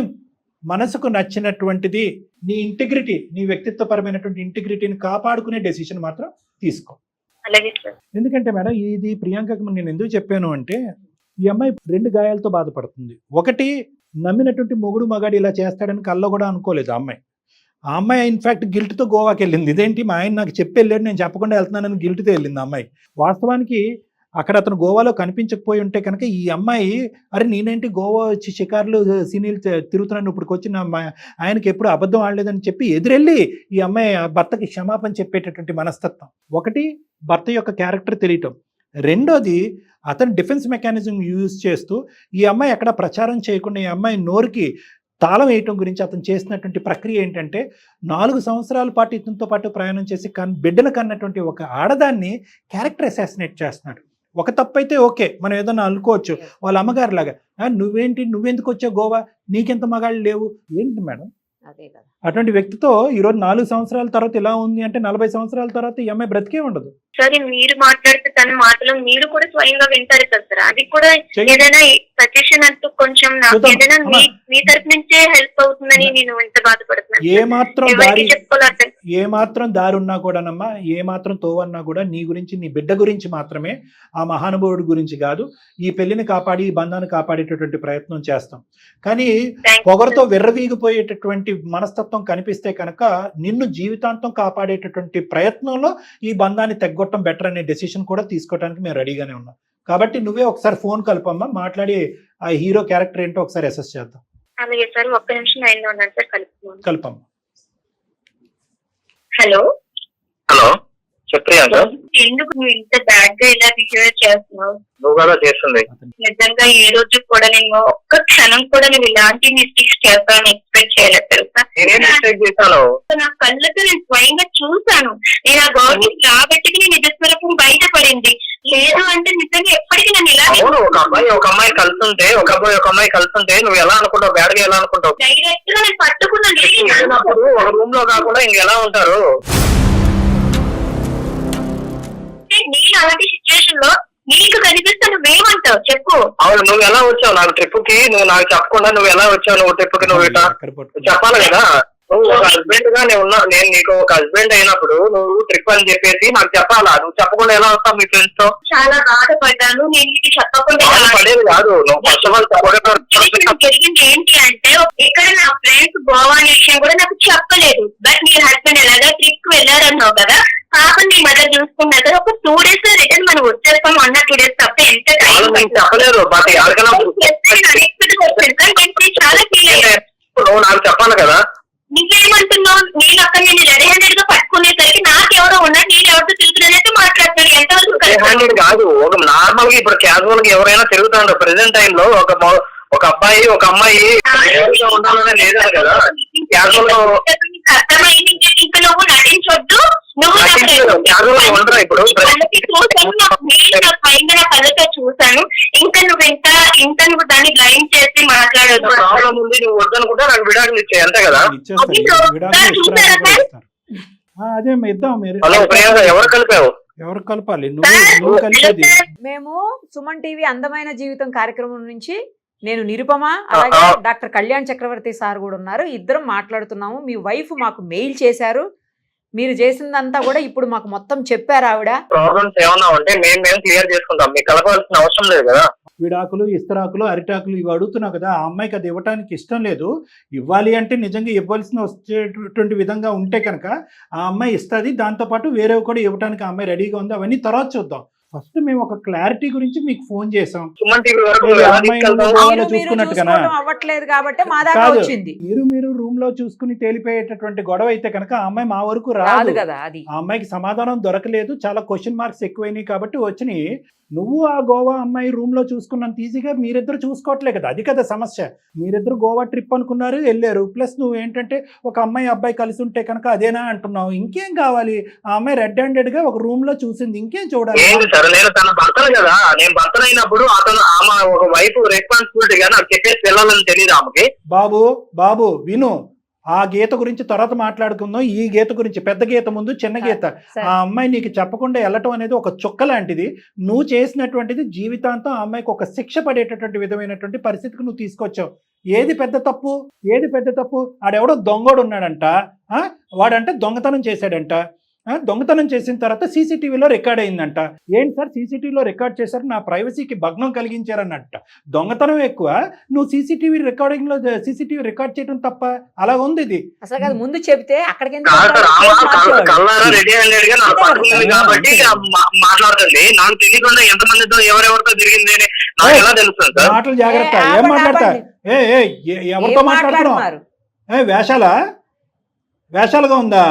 మనసుకు నచ్చినటువంటిది, నీ ఇంటిగ్రిటీ, నీ వ్యక్తిత్వపరమైనటువంటి ఇంటిగ్రిటీని కాపాడుకునే డెసిషన్ మాత్రం తీసుకో. ఎందుకంటే మేడం ఇది ప్రియాంకకు నేను ఎందుకు చెప్పాను అంటే ఈ అమ్మాయి 2 గాయాలతో బాధపడుతుంది. ఒకటి, నమ్మినటువంటి మొగుడు మగాడు ఇలా చేస్తాడని కల్లో కూడా అనుకోలేదు ఆ అమ్మాయి ఇన్ఫ్యాక్ట్ గిల్ట్తో గోవాకి వెళ్ళింది. ఇదేంటి మా ఆయన నాకు చెప్పి వెళ్ళాడు, నేను చెప్పకుండా వెళ్తున్నానని గిల్ట్తో వెళ్ళింది ఆ అమ్మాయి. వాస్తవానికి అక్కడ అతను గోవాలో కనిపించకపోయి ఉంటే కనుక ఈ అమ్మాయి అరే నేనేంటి గోవా వచ్చి షికార్లు సీనీలు తిరుగుతున్నాను, ఇప్పటికి వచ్చిన ఆయనకి ఎప్పుడు అబద్ధం ఆడలేదని చెప్పి ఎదురెళ్ళి ఈ అమ్మాయి భర్తకి క్షమాపణ చెప్పేటటువంటి మనస్తత్వం. ఒకటి, భర్త యొక్క క్యారెక్టర్ తెలియటం. రెండోది, అతను డిఫెన్స్ మెకానిజం యూజ్ చేస్తూ ఈ అమ్మాయి ఎక్కడ ప్రచారం చేయకుండా ఈ అమ్మాయి నోరుకి తాళం వేయటం గురించి అతను చేసినటువంటి ప్రక్రియ ఏంటంటే 4 సంవత్సరాల పాటు ఇతనితో పాటు ప్రయాణం చేసి బిడ్డను కన్నటువంటి ఒక ఆడదాన్ని క్యారెక్టర్ అసాసినేట్ చేస్తున్నాడు. ఒక తప్పు అయితే ఓకే, మనం ఏదన్నా అనుకోవచ్చు, వాళ్ళ అమ్మగారు లాగా నువ్వెందుకు వచ్చావు గోవా, నీకెంత మగాళ్ళు లేవు, ఏంటి మేడం? అదే కదా. అటువంటి వ్యక్తితో ఈరోజు 4 సంవత్సరాల తర్వాత ఇలా ఉంది అంటే 40 సంవత్సరాల తర్వాత ఈ అమ్మాయి బ్రతికే ఉండదు. సరే మీరు మాట్లాడితే తన మాటలు మీరు కూడా స్వయంగా వింటారు కదా సార్, అది కూడా చెయ్యి. ఏదైనా సజెషన్ అంటూ కొంచెం నాకు చూద్దాం. ఏదైనా అమ్మా. మీ తరపు నుంచే హెల్ప్ అవుతుందని నేను ఇంత బాధపడుతున్నాను ఏ సార్. మాత్రం ఎవరికి దారి చెప్పుకోవాలి అర్థం. ఏ మాత్రం దారి ఉన్నా కూడానమ్మా, ఏ మాత్రం తోవన్నా కూడా నీ గురించి, నీ బిడ్డ గురించి మాత్రమే, ఆ మహానుభావుడి గురించి కాదు. ఈ పెళ్లిని కాపాడి, ఈ బంధాన్ని కాపాడేటటువంటి ప్రయత్నం చేస్తాం. కానీ Thank you, పొగరుతో sir. విర్రవీగిపోయేటటువంటి మనస్తత్వం కనిపిస్తే కనుక నిన్ను జీవితాంతం కాపాడేటటువంటి ప్రయత్నంలో ఈ బంధాన్ని తెగ్గొట్టడం బెటర్ అనే డెసిషన్ కూడా తీసుకోవడానికి మేము రెడీగానే ఉన్నాం. కాబట్టి నువ్వే ఒకసారి ఫోన్ కలపమ్మా, మాట్లాడి ఆ హీరో క్యారెక్టర్ ఏంటో ఒకసారి అసెస్ చేద్దాం. అలాగే సార్, ఒక్క నిమిషం లైన్ లో ఉన్నాను సార్, కలుపుతున్నాను. కలపమ్మా. హలో, హలో చెప్పియాంక, ఎందుకు నువ్వు ఇంత బ్యాడ్ గా ఇలా బిహేవ్ చేస్తున్నావు? నువ్వు కదా చేస్తుంది. నిజంగా ఏ రోజు కూడా నేను ఒక్క క్షణం కూడా నువ్వు ఇలాంటి మిస్టేక్స్ చేస్తానని ఎక్స్పెక్ట్ చేయలేదు తెలుసా. నేనేం మిస్టేక్ చేశాను? నా కళ్ళతో నేను స్వయంగా చూశాను. నేను ఆ గవర్నమెంట్ రాబట్టి నేను నిజస్వరూపం బయటపడింది. లేదు అంటే నిజంగా ఎప్పటికీ నన్ను ఇలా అవును, ఒక అమ్మాయి కలుస్తుంటే, ఒక అమ్మాయి కలుస్తుంటే నువ్వు ఎలా అనుకుంటావు? బ్యాడ్ గా ఎలా అనుకుంటావు? డైరెక్ట్ గా నేను పట్టుకున్నాను. వెళ్ళినప్పుడు ఒక రూమ్ లో కాకుండా ఇంకెలా ఉంటారు? నేను అలాంటి సిచ్యువేషన్ లో నీకు కనిపిస్తే నువ్వేమంటావు చెప్పు. అవును, నువ్వు ఎలా వచ్చావు నాకు ట్రిప్ కి? నువ్వు నాకు చెప్పకుండా నువ్వు ఎలా వచ్చావు? నువ్వు ట్రిప్ కి నువ్వు ఇట్లా ఎక్కడ పట్టుకో. చెప్పాలి కదా. నువ్వు ఒక హస్బెండ్ గా నేను నీకు ఒక హస్బెండ్ అయినప్పుడు నువ్వు ట్రిప్ అని చెప్పేసి నాకు చెప్పాలా? నువ్వు చెప్పకుండా ఎలా వస్తావు మీ ఫ్రెండ్స్ తో? చాలా బాధపడ్డాను. నేను ఇది చెప్పకుండా పడేది కాదు. నువ్వు ఫస్ట్ ఆఫ్ ఆల్ జరిగింది ఏంటి అంటే, ఇక్కడ నా ఫ్రెండ్స్ గోవా అనే విషయం కూడా నాకు చెప్పలేదు. బట్ మీ హస్బెండ్ ఎలాగా ట్రిప్ కి వెళ్ళారన్నావు కదా, పాపం నీ మదర్ చూసుకున్నా కదా, ఒక 2 days లో రిటర్న్ మనం వచ్చేస్తాం అన్న 2 days తప్ప ఎంత టైం చెప్పలేదు. బట్ ఎవరికైనా చాలా ఫీల్ అయ్యాను. నువ్వు నాకు చెప్పాలి కదా. నువ్వేమంటున్నావు? నేను అక్కడ నేను రెడీ హ్యాండెడ్ గా పట్టుకునేసరికి నాకెవరో ఉన్నా, నేను ఎవరితో తిరుగుతున్నట్టు మాట్లాడుతున్నాను. ఎంతవరకు హ్యాండెడ్ కాదు, ఒక నార్మల్ గా ఇప్పుడు క్యాజువల్ గా ఎవరైనా తిరుగుతాడు. ప్రెసెంట్ టైం లో ఒక అబ్బాయి ఒక అమ్మాయి ఉండాలనే లేదని కదా. క్యాజువల్ గా అర్థమైంది. ఇంకా నువ్వు నటించొద్దు. నువ్వు క్యాజువల్ గా ఉండరా ఇప్పుడు? కళ్ళతో చూసాను. ఇంకా నువ్వు ఇంకా నువ్వు దాన్ని బ్లైండ్ చేసి మాట్లాడదు. ప్రాబ్లం ఉంది, నువ్వు వద్దనుకుంటే నాకు విడాకులు ఇచ్చే అంతే కదా. ఇచ్చేస్తారు. విడాకులు ఇస్తారు కూడా ఇస్తారు. అదే ఇద్దాం. మీరు హలో ప్రియాంక, ఎవరు కలిపావు? ఎవరు కలపాలి? నువ్వు కలిపేది. మేము సుమన్ టీవీ అందమైన జీవితం కార్యక్రమం నుంచి నేను నిరుపమ, అలాగే డాక్టర్ కళ్యాణ్ చక్రవర్తి సార్ కూడా ఉన్నారు. ఇద్దరం మాట్లాడుతున్నాము. మీ వైఫ్ మాకు మెయిల్ చేశారు. మీరు చేసిందంతా కూడా ఇప్పుడు మాకు మొత్తం చెప్పారు ఆవిడ. ప్రాబ్లమ్స్ ఏమన్నా ఉంటే మేము క్లియర్ చేసుకుంటాం. మీకు కలపాల్సిన అవసరం లేదు కదా. విడాకులు, ఇస్తరాకులు, అరిటాకులు ఇవి అడుగుతున్నావు కదా. ఆ అమ్మాయికి అది ఇవ్వడానికి ఇష్టం లేదు. ఇవ్వాలి అంటే నిజంగా ఇవ్వాల్సిన వచ్చేటటువంటి విధంగా ఉంటే కనుక ఆ అమ్మాయి ఇస్తుంది. దాంతోపాటు వేరేవి కూడా ఇవ్వడానికి ఆ అమ్మాయి రెడీగా ఉంది. అవన్నీ తర్వాత చూద్దాం. ఫస్ట్ మేము ఒక క్లారిటీ గురించి మీకు ఫోన్ చేసాం. సుమన్ టీవీ వరకు మీరు ఎలా అమ్మాయిని తీసుకెళ్తావు? బాగా మీరు చూసుకున్నట్టుగానా? చూసుకోవడం అవ్వట్లేదు కాబట్టి మా దాకా కాదు. వచ్చింది. మీరు రూమ్ లో చూసుకుని తేలిపోయేటటువంటి గొడవ అయితే కనుక ఆ అమ్మాయి మా వరకు రాదు రాదు కదా అది. ఆ అమ్మాయికి సమాధానం దొరకలేదు. చాలా క్వశ్చన్ మార్క్స్ ఎక్కువైనాయి కాబట్టి వచ్చినాయి. నువ్వు ఆ గోవా అమ్మాయి రూమ్ లో చూసుకున్నంత ఈజీగా మీరిద్దరు చూసుకోవట్లే కదా. అది కదా సమస్య. మీరిద్దరు గోవా ట్రిప్ అనుకున్నారు, వెళ్ళారు. ప్లస్ నువ్వు ఏంటంటే ఒక అమ్మాయి అబ్బాయి కలిసి ఉంటే కనుక అదేనా అంటున్నావు. ఇంకేం కావాలి? ఆ అమ్మాయి రెడ్ హ్యాండెడ్ గా ఒక రూమ్ లో చూసింది. ఇంకేం చూడాలి? ఏంటి సార్, నేను తన భర్తను కదా. నేను భర్తనైనప్పుడు ఆమె ఒక వైఫ్ రెస్పాన్సిబిలిటీగా నాకు చెప్పేసి వెళ్ళాలని తెలియదు ఆమెకి. బాబు విను. ఆ గీత గురించి తర్వాత మాట్లాడుకుందాం. ఈ గీత గురించి, పెద్ద గీత ముందు చిన్న గీత. సరే. ఆ అమ్మాయి నీకు చెప్పకుండా వెళ్ళటం అనేది ఒక చుక్క లాంటిది. నువ్వు చేసినటువంటిది జీవితాంతం ఆ అమ్మాయికి ఒక శిక్ష పడేటటువంటి విధమైనటువంటి పరిస్థితికి నువ్వు తీసుకొచ్చావు. ఏది పెద్ద తప్పు? ఆడెవడో దొంగోడు ఉన్నాడంట. వాడంటే దొంగతనం చేశాడంట. దొంగతనం చేసిన తర్వాత సీసీటీవీలో రికార్డ్ అయిందంట. ఏంటి సార్ సీసీటీవీలో రికార్డ్ చేశారు, నా ప్రైవసీకి భగ్నం కలిగించారన్నట్ట. దొంగతనం ఎక్కువ, నువ్వు సీసీటీవీ రికార్డ్ చేయడం తప్ప? అలా ఉంది ఇది. అసలు కాదు, ముందు చెప్తే అక్కడికి ఎందుకు కాదు సార్, ఆమె మార్చేవాడు? కల్లారా రెడీ హ్యాండెడ్ గా నాకు పట్టుకుంది కాబట్టి మాట్లాడుతుంది. నాకు తెలియకుండా ఎంతమందితో ఎవరెవరితో తిరిగింది అని నాకు ఎలా తెలుస్తుంది సార్? మాటలు జాగ్రత్త. ఏ, ఏం ఆపండి, మాట్లాడతా? ఆపండి. ఎవరితో ఏం మాట్లాడుతున్నావు? మాట్లాడుతున్నారు? వేషాలుగా ఉందా?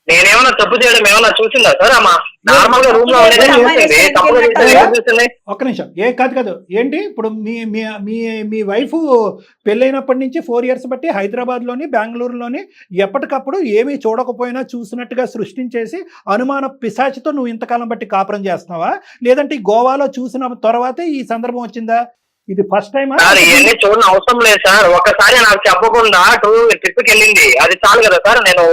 నేనేమన్నా తప్పు చేయడం ఏమన్నా చూసిందా సార్? అమ్మా నార్మల్ గా రూమ్ లో ఉండేది చూసింది. తప్పుగా చూసింది. ఒక్క నిమిషం. కాదు ఏంటి ఇప్పుడు మీ వైఫ్ పెళ్ళైనప్పటి నుంచి 4 years బట్టి హైదరాబాద్లోని, బెంగళూరులోని ఎప్పటికప్పుడు ఏమీ చూడకపోయినా చూసినట్టుగా సృష్టించేసి అనుమాన పిశాచితో నువ్వు ఇంతకాలం బట్టి కాపురం చేస్తున్నావా? లేదంటే ఈ గోవాలో చూసిన తర్వాతే ఈ సందర్భం వచ్చిందా? ఇది ఫస్ట్ టైం సార్ ఇవన్నీ చూడని అవసరం లేదు సార్. ఒక్కసారి నాకు చెప్పకుండా ట్రిప్ కి వెళ్ళింది, అది చాలు కదా సార్. నేను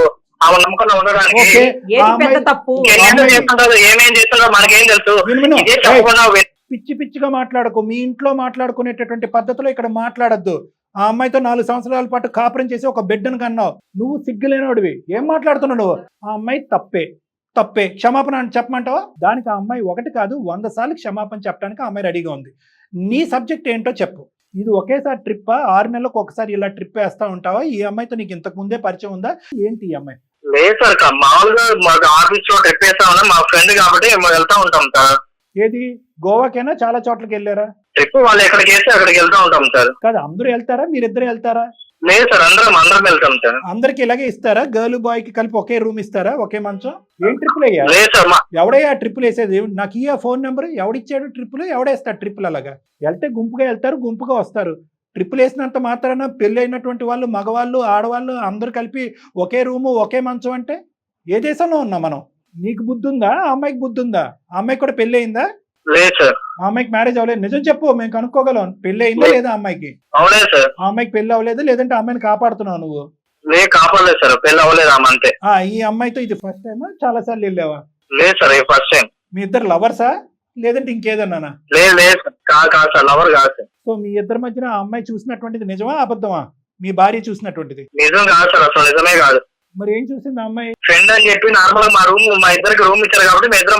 ఆమె నమ్మకంలో ఉండడానికి ఓకే ఏది పెద్ద తప్పు? ఎన్నెన్నో చేస్తుంటారు, ఏమేం చేస్తుంటారో మనకేం తెలుసు. ఇదే చెప్పకుండా పిచ్చి పిచ్చిగా మాట్లాడకు. మీ ఇంట్లో మాట్లాడుకునేటటువంటి పద్ధతిలో ఇక్కడ మాట్లాడద్దు. ఆ అమ్మాయితో 4 సంవత్సరాల పాటు కాపురం చేసి ఒక బిడ్డను కన్నావు. నువ్వు సిగ్గులేనోడివి. ఏం మాట్లాడుతున్నావు నువ్వు? ఆ అమ్మాయి తప్పే క్షమాపణ అని చెప్పమంటావా? దానికి ఆ అమ్మాయి 1 కాదు 100 సార్లు క్షమాపణ చెప్పడానికి ఆ అమ్మాయి రెడీగా ఉంది. నీ సబ్జెక్ట్ ఏంటో చెప్పు. ఇది ఒకేసారి ట్రిప్పా? 6 నెలలకు ఒకసారి ఇలా ట్రిప్ వేస్తా ఉంటావా? ఈ అమ్మాయితో నీకు ఇంతకు ముందే పరిచయం ఉందా ఏంటి ఈ అమ్మాయి? లేదు సార్, మామూలుగా మాకు ఆఫీస్ లో ట్రిప్ వేస్తా ఉన్నా, మా ఫ్రెండ్ కాబట్టి వెళ్తా ఉంటాం సార్. ఏది గోవాకైనా చాలా చోట్లకి వెళ్ళారా? ట్రిప్ వాళ్ళు ఎక్కడికి వేస్తే అక్కడికి వెళ్తా ఉంటాం సార్. కాదు అందరూ వెళ్తారా? మీరిద్దరు వెళ్తారా? లేదు సార్, అందరం వెళ్తాం సార్. అందరికి ఇలాగే ఇస్తారా? గర్ల్ బాయ్ కి కలిపి ఒకే రూమ్ ఇస్తారా? ఒకే మంచం? ఏం ట్రిప్పులు అయ్యా? లేదు సార్, ఎవడయ్యా ట్రిప్పులు వేసేది? నాకు ఈ ఫోన్ నెంబర్ ఎవడిచ్చాడు? ట్రిప్పులు ఎవడేస్తాడు? ట్రిప్పులు అలాగా వెళ్తే గుంపుగా వెళ్తారు, గుంపుగా వస్తారు. ట్రిప్పులు వేసినంత మాత్రాన పెళ్లి అయినటువంటి వాళ్ళు, మగవాళ్ళు, ఆడవాళ్ళు అందరూ కలిపి ఒకే రూము ఒకే మంచం అంటే ఏ దేశంలో ఉన్నాం మనం? నీకు బుద్ధి ఉందా? ఆ అమ్మాయికి బుద్ధి ఉందా? ఆ అమ్మాయికి కూడా పెళ్లి అయిందా? లేదు సార్. ఆ అమ్మాయికి మ్యారేజ్ అవ్వలేదు. నిజం చెప్పు, మేము కనుక్కోగలం. పెళ్లి అయిందా లేదా ఆ అమ్మాయికి? అవలేదు సార్. ఆ అమ్మాయికి పెళ్లి అవ్వలేదు, లేదంటే ఆ అమ్మాయిని కాపాడుతున్నావు నువ్వు? లేదు, కాపాడలేదు సార్, పెళ్లి అవ్వలేదు ఆమె అంతే. ఈ అమ్మాయితో ఇది ఫస్ట్ టైమా? చాలా సార్లు వెళ్ళావా? లేదు సార్, ఇది ఫస్ట్ టైం. మీ ఇద్దరు లవర్సా లేదంటే ఇంకేదన్నానా? లేదు సార్, కాదు సార్, లవర్ కాదు సార్. సో మీ ఇద్దరి మధ్యన ఆ అమ్మాయి చూసినటువంటిది నిజమా అబద్ధమా? మీ భార్య చూసినటువంటిది నిజం కాదు సార్, అసలు నిజమే కాదు. మరి ఏం చూసింది ఆ అమ్మాయి? ఫ్రెండ్ అని చెప్పి నార్మల్ గా మా ఇద్దరికి రూమ్ ఇచ్చారు కాబట్టి మా ఇద్దరు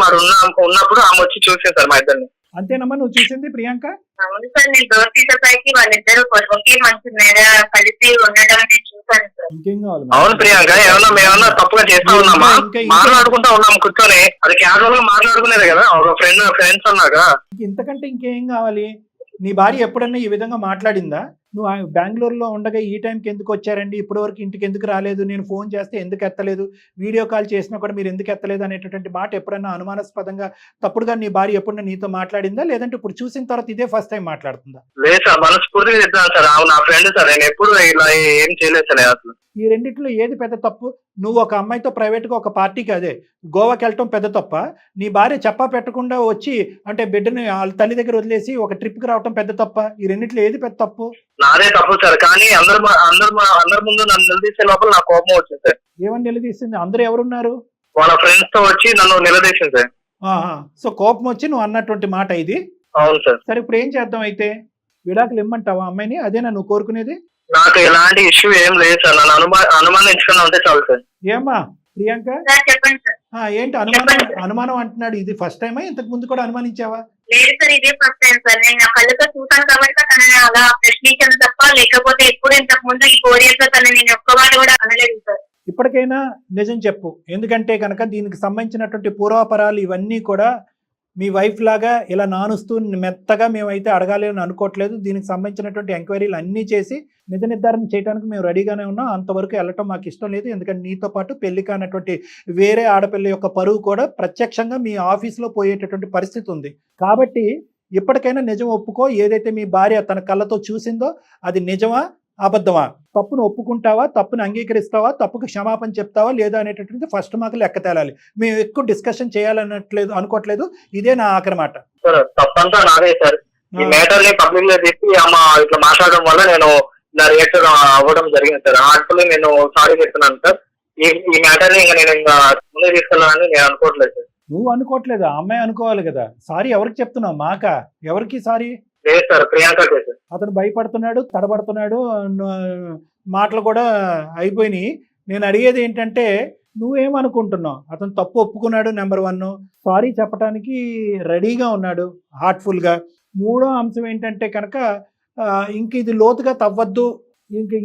ఉన్నప్పుడు ఆమె వచ్చి చూసింది సార్ మా ఇద్దరిని. అంతేనమ్మా నువ్వు చూసింది ప్రియాంక? అవును సార్, నేను డోర్ తీసేసరికి వాళ్ళిద్దరు ఒకే మంచి మీద కలిసి ఉండడం నేను చూసాను సార్. ఇంకేం కావాలి? అవును ప్రియాంక, మేమన్నా తప్పుగా చేస్తా ఉన్నామా? మాట్లాడుకుంటా ఉన్నాము కూర్చొని, అది క్యాజువల్ గా మాట్లాడుకునేది కదా, ఒక ఫ్రెండ్స్ అన్నాక. ఇంతకంటే ఇంకేం కావాలి? నీ భార్య ఎప్పుడన్నా ఈ విధంగా మాట్లాడిందా? నువ్వు బెంగళూరులో ఉండగా ఈ టైంకి ఎందుకు వచ్చారండి, ఇప్పటి వరకు ఇంటికి ఎందుకు రాలేదు, నేను ఫోన్ చేస్తే ఎందుకు ఎత్తలేదు, వీడియో కాల్ చేసినా కూడా మీరు ఎందుకు ఎత్తలేదు అనేటటువంటి మాట ఎప్పుడన్నా అనుమానాస్పదంగా తప్పుడుగా నీ భార్య ఎప్పుడన్నా నీతో మాట్లాడిందా? లేదంటే ఇప్పుడు చూసిన తర్వాత ఇదే ఫస్ట్ టైం మాట్లాడుతుందా? లేదు సార్, మనస్ఫూర్తిగా చెప్తాను సార్, నా ఫ్రెండ్ సార్, నేను ఎప్పుడు ఇలా ఏం చేయలేదు సార్ అసలు. ఈ రెండిట్లో ఏది పెద్ద తప్పు? నువ్వు ఒక అమ్మాయితో ప్రైవేట్గా ఒక పార్టీకి అదే గోవాకి వెళ్ళటం పెద్ద తప్ప, నీ భార్య చెప్పా పెట్టకుండా వచ్చి అంటే బిడ్డని వాళ్ళ తల్లి దగ్గర వదిలేసి ఒక ట్రిప్కి రావటం పెద్ద తప్ప? ఈ రెండిట్లో ఏది పెద్ద తప్పు? నాదే తప్పు సార్, కానీ అందరి ముందు నన్ను నిలదీసే లోపల నాకు కోపం వచ్చింది సార్. ఏమని నిలదీసింది? అందరూ ఎవరున్నారు? వాళ్ళ ఫ్రెండ్స్ తో వచ్చి నన్ను నిలదీసింది సార్. సో కోపం వచ్చి నువ్వు అన్నటువంటి మాట ఇది? అవును సార్. సరే ఇప్పుడు ఏం చేద్దాం అయితే? విడాకులు ఇమ్మంటావా అమ్మాయిని? అదేనా నువ్వు కోరుకునేది? నాకు ఎలాంటి ఇష్యూ ఏం లేదు సార్, నన్ను అనుమానించుకున్నా ఉంటే చాలు సార్. ఏమ్మా ప్రియాంక? సార్ చెప్పండి సార్. ఏంటి అనుమానం అంటున్నాడు? ఇది ఫస్ట్ టైమా? ఇంతకు ముందు కూడా అనుమానించావా? లేదు సార్, ఇదే ఫస్ట్ టైం సార్. నేను నా కళ్ళతో చూసాను కాబట్టి తనని అలా ప్రశ్నించాను తప్ప, లేకపోతే ఎప్పుడు ఇంతకు ముందు ఈ 4 years లో తనని నేను ఒక్కవాడు కూడా అనలేదు సార్. ఇప్పటికైనా నిజం చెప్పు. ఎందుకంటే కనుక దీనికి సంబంధించినటువంటి పూర్వాపరాలు ఇవన్నీ కూడా మీ వైఫ్ లాగా ఇలా నానుస్తూ మెత్తగా మేమైతే అడగాలి అని అనుకోవట్లేదు. దీనికి సంబంధించినటువంటి ఎంక్వైరీలు అన్నీ చేసి నిజ నిర్ధారణ చేయడానికి మేము రెడీగానే ఉన్నాం. అంతవరకు వెళ్ళటం మాకు ఇష్టం లేదు. ఎందుకంటే నీతో పాటు పెళ్లి కానటువంటి వేరే ఆడపిల్ల యొక్క పరువు కూడా ప్రత్యక్షంగా మీ ఆఫీస్లో పోయేటటువంటి పరిస్థితి ఉంది. కాబట్టి ఇప్పటికైనా నిజం ఒప్పుకో. ఏదైతే మీ భార్య తన కళ్ళతో చూసిందో అది నిజమా అబద్ధమా? తప్పును ఒప్పుకుంటావా? తప్పును అంగీకరిస్తావా? తప్పుకు క్షమాపణ చెప్తావా లేదా అనేటటువంటి ఫస్ట్ మాకు లెక్క తేలాలి. మేము ఎక్కువ డిస్కషన్ చేయాలన్నట్లేదు అనుకోవట్లేదు. ఇదే నా ఆఖరి మాట. తప్పంతా నాదే సార్. ఈ మ్యాటర్ ని పబ్లిక్ గా చెప్పి ఇట్లా మాట్లాడడం వల్ల నేను నా రియాక్టర్ అవ్వడం జరిగింది సార్. యాక్చువల్లీ నేను సారీ చెప్తున్నాను సార్. ఈ మ్యాటర్ ని నేను ఇంకా ముందే తీసుకెళ్ళాలని నేను అనుకోవట్లేదు సార్. నువ్వు అనుకోవట్లేదు, ఆ అమ్మాయి అనుకోవాలి కదా. సారీ ఎవరికి చెప్తున్నావు? మాకా? ఎవరికి సారీ? లేదు సార్, ప్రియాంకకే సార్. అతను భయపడుతున్నాడు, తడబడుతున్నాడు, మాటలు కూడా అయిపోయినాయి. నేను అడిగేది ఏంటంటే నువ్వేమనుకుంటున్నావు? అతను తప్పు ఒప్పుకున్నాడు, నెంబర్ 1. సారీ చెప్పడానికి రెడీగా ఉన్నాడు హార్ట్ఫుల్గా. 3వ అంశం ఏంటంటే కనుక ఇంక ఇది లోతుగా తవ్వద్దు,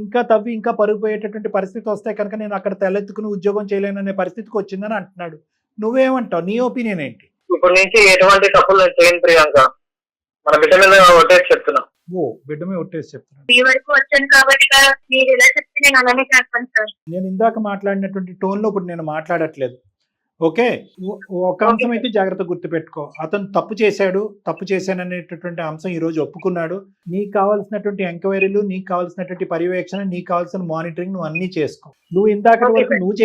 ఇంకా తవ్వి ఇంకా పరుగుపోయేటటువంటి పరిస్థితి వస్తే కనుక నేను అక్కడ తలెత్తుకుని ఉద్యోగం చేయలేననే పరిస్థితికి వచ్చిందని అంటున్నాడు. నువ్వేమంటావు? నీ ఒపీనియన్ ఏంటి? ఇప్పటి నుంచి ఎటువంటి తప్పులు నేను చేయను ప్రియాంక, మన బిడ్డ మీద ఒట్టేసి చెప్తున్నా. బిడ్డ మీద ఒట్టేసి చెప్తున్నా. ఈ వరకు వచ్చాను కాబట్టి మీరు ఎలా చెప్తే నేను అలానే చేస్తాను సార్. నేను ఇందాక మాట్లాడినటువంటి టోన్లో ఇప్పుడు నేను మాట్లాడట్లేదు. ఓకే, ఒక అంశం అయితే జాగ్రత్త గుర్తుపెట్టుకో. అతను తప్పు చేశాననేటటువంటి అంశం ఈ రోజు ఒప్పుకున్నాడు. నీకు కావాల్సినటువంటి ఎంక్వైరీలు, నీకు కావాల్సినటువంటి పర్యవేక్షణ, నీకు కావాల్సిన మానిటరింగ్ నువ్వు అన్ని చేసుకో. నువ్వు ఇందాక వరకు నువ్వు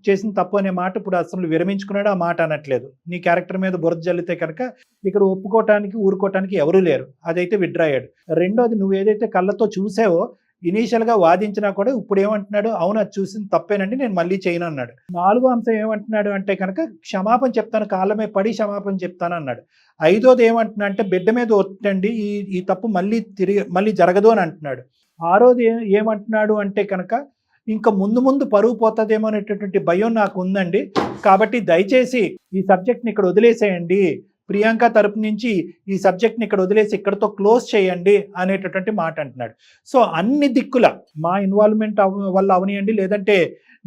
చేసిన తప్పు అనే మాట ఇప్పుడు అసలు విరమించుకున్నాడు, ఆ మాట అనట్లేదు. నీ క్యారెక్టర్ మీద బురద జల్లితే కనుక ఇక్కడ ఒప్పుకోవటానికి ఊరుకోవటానికి ఎవరూ లేరు. అదైతే విత్డ్రా అయ్యాడు. రెండోది, నువ్వు ఏదైతే కళ్ళతో చూసావో ఇనీషియల్ గా వాదించినా కూడా ఇప్పుడు ఏమంటున్నాడు, అవును అది చూసింది తప్పేనండి, నేను మళ్ళీ చేయను అన్నాడు. నాలుగో అంశం ఏమంటున్నాడు అంటే కనుక క్షమాపణ చెప్తాను, కాళ్ళమే పడి క్షమాపణ చెప్తాను అన్నాడు. ఐదోది ఏమంటున్నా అంటే బిడ్డ మీద ఒత్తండి, ఈ తప్పు మళ్ళీ జరగదు అని అంటున్నాడు. ఆరోది ఏమంటున్నాడు అంటే కనుక ఇంకా ముందు పరువు పోతుందేమో అనేటటువంటి భయం నాకు ఉందండి, కాబట్టి దయచేసి ఈ సబ్జెక్ట్ని ఇక్కడ వదిలేసేయండి, ప్రియాంక తరపు నుంచి ఈ సబ్జెక్ట్ని ఇక్కడ వదిలేసి ఇక్కడతో క్లోజ్ చేయండి అనేటటువంటి మాట అంటున్నాడు. సో అన్ని దిక్కుల మా ఇన్వాల్వ్మెంట్ వల్ల అవనియండి, లేదంటే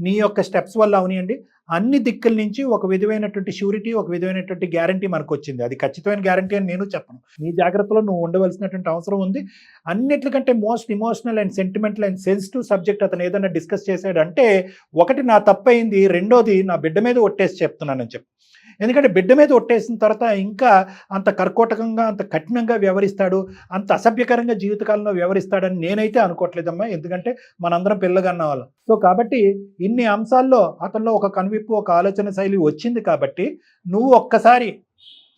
నీ యొక్క స్టెప్స్ వల్ల అవనియండి, అన్ని దిక్కుల నుంచి ఒక విధమైనటువంటి షూరిటీ, ఒక విధమైనటువంటి గ్యారంటీ మనకు వచ్చింది. అది ఖచ్చితమైన గ్యారంటీ అని నేను చెప్పను. నీ జాగ్రత్తలో నువ్వు ఉండవలసినటువంటి అవసరం ఉంది. అన్నిటికంటే most emotional and sentimental and sensitive subject అతను ఏదైనా డిస్కస్ చేశాడంటే, ఒకటి నా తప్పైంది, రెండోది నా బిడ్డ మీద ఒట్టేసి చెప్తున్నానని చెప్పి. ఎందుకంటే బిడ్డ మీద ఒట్టేసిన తర్వాత ఇంకా అంత కర్కోటకంగా, అంత కఠినంగా వ్యవహరిస్తాడు, అంత అసభ్యకరంగా జీవితకాలంలో వ్యవహరిస్తాడని నేనైతే అనుకోవట్లేదమ్మా. ఎందుకంటే మనందరం పిల్లగన్న వాళ్ళం. సో కాబట్టి ఇన్ని అంశాల్లో అతనిలో ఒక కనువిప్పు, ఒక ఆలోచన శైలి వచ్చింది. కాబట్టి నువ్వు ఒక్కసారి